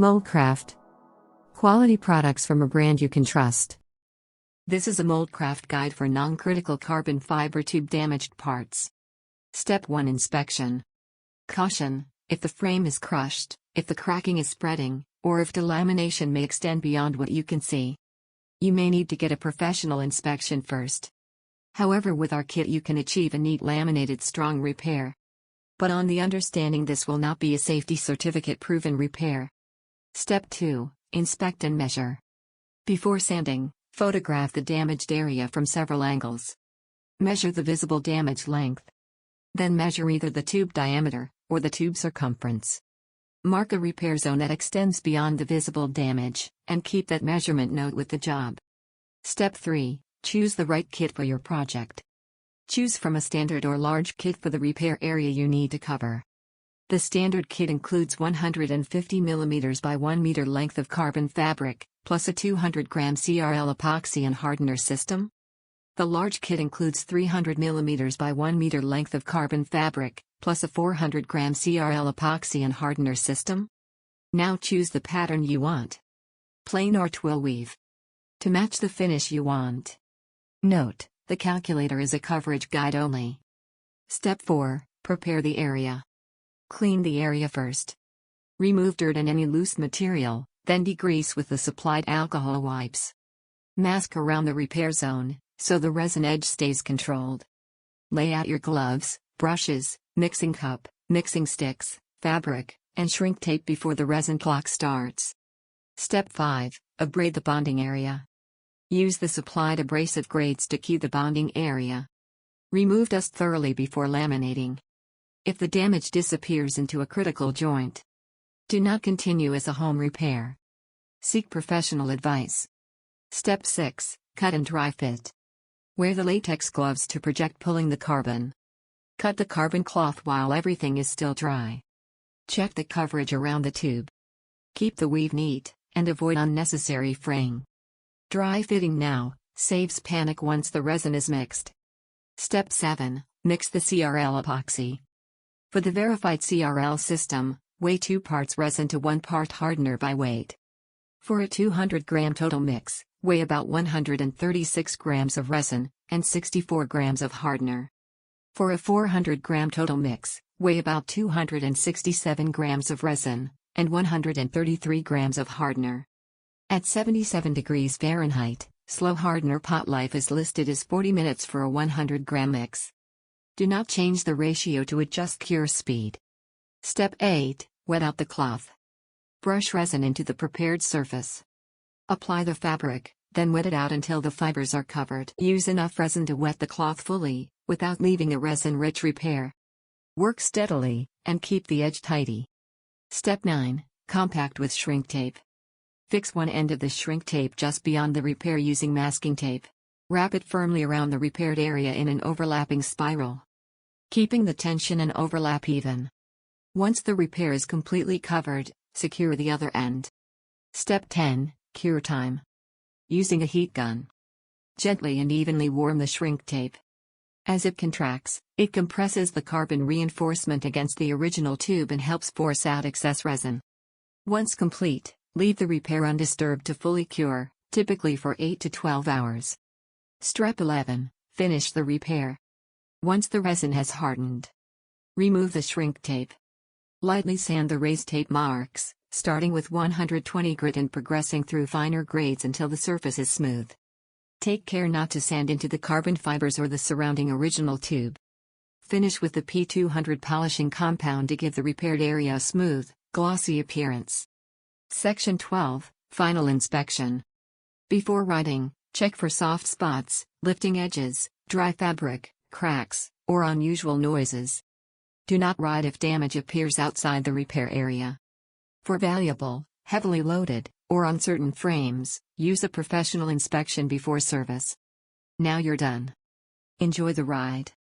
Mouldcraft. Quality products from a brand you can trust. This is a Mouldcraft guide for non-critical carbon fiber tube damaged parts. Step 1 Inspection. Caution: if the frame is crushed, if the cracking is spreading, or if delamination may extend beyond what you can see. You may need to get a professional inspection first. However, with our kit you can achieve a neat laminated strong repair. But on the understanding this will not be a safety certificate proven repair. Step 2 Inspect and measure. Before sanding, photograph the damaged area from several angles. Measure the visible damage length. Then measure either the tube diameter or the tube circumference. Mark a repair zone that extends beyond the visible damage, and keep that measurement note with the job. Step 3 Choose the right kit for your project. Choose from a standard or large kit for the repair area you need to cover. The standard kit includes 150 mm by 1 meter length of carbon fabric, plus a 200 gram CRL epoxy and hardener system. The large kit includes 300 mm by 1 meter length of carbon fabric, plus a 400 gram CRL epoxy and hardener system. Now choose the pattern you want. Plain or twill weave. To match the finish you want. Note: the calculator is a coverage guide only. Step 4 Prepare the area. Clean the area first. Remove dirt and any loose material, then degrease with the supplied alcohol wipes. Mask around the repair zone, so the resin edge stays controlled. Lay out your gloves, brushes, mixing cup, mixing sticks, fabric, and shrink tape before the resin clock starts. Step 5 Abrade the bonding area. Use the supplied abrasive grades to key the bonding area. Remove dust thoroughly before laminating. If the damage disappears into a critical joint, do not continue as a home repair. Seek professional advice. Step 6 Cut and dry fit. Wear the latex gloves to project pulling the carbon. Cut the carbon cloth while everything is still dry. Check the coverage around the tube. Keep the weave neat, and avoid unnecessary fraying. Dry fitting now saves panic once the resin is mixed. Step 7 Mix the CRL epoxy. For the verified CRL system, weigh 2 parts resin to 1 part hardener by weight. For a 200 gram total mix, weigh about 136 grams of resin, and 64 grams of hardener. For a 400 gram total mix, weigh about 267 grams of resin, and 133 grams of hardener. At 77 degrees Fahrenheit, slow hardener pot life is listed as 40 minutes for a 100 gram mix. Do not change the ratio to adjust cure speed. Step 8 Wet out the cloth. Brush resin into the prepared surface. Apply the fabric, then wet it out until the fibers are covered. Use enough resin to wet the cloth fully, without leaving a resin-rich repair. Work steadily, and keep the edge tidy. Step 9 Compact with shrink tape. Fix one end of the shrink tape just beyond the repair using masking tape. Wrap it firmly around the repaired area in an overlapping spiral, keeping the tension and overlap even. Once the repair is completely covered, secure the other end. Step 10 Cure time. Using a heat gun. Gently and evenly warm the shrink tape. As it contracts, it compresses the carbon reinforcement against the original tube and helps force out excess resin. Once complete, leave the repair undisturbed to fully cure, typically for 8 to 12 hours. Step 11 Finish the repair. Once the resin has hardened, remove the shrink tape. Lightly sand the raised tape marks, starting with 120 grit and progressing through finer grades until the surface is smooth. Take care not to sand into the carbon fibers or the surrounding original tube. Finish with the P200 polishing compound to give the repaired area a smooth, glossy appearance. Section 12 Final inspection. Before writing, check for soft spots, lifting edges, dry fabric, cracks, or unusual noises. Do not write if damage appears outside the repair area. For valuable, heavily loaded, or uncertain frames, use a professional inspection before service. Now you're done. Enjoy the ride.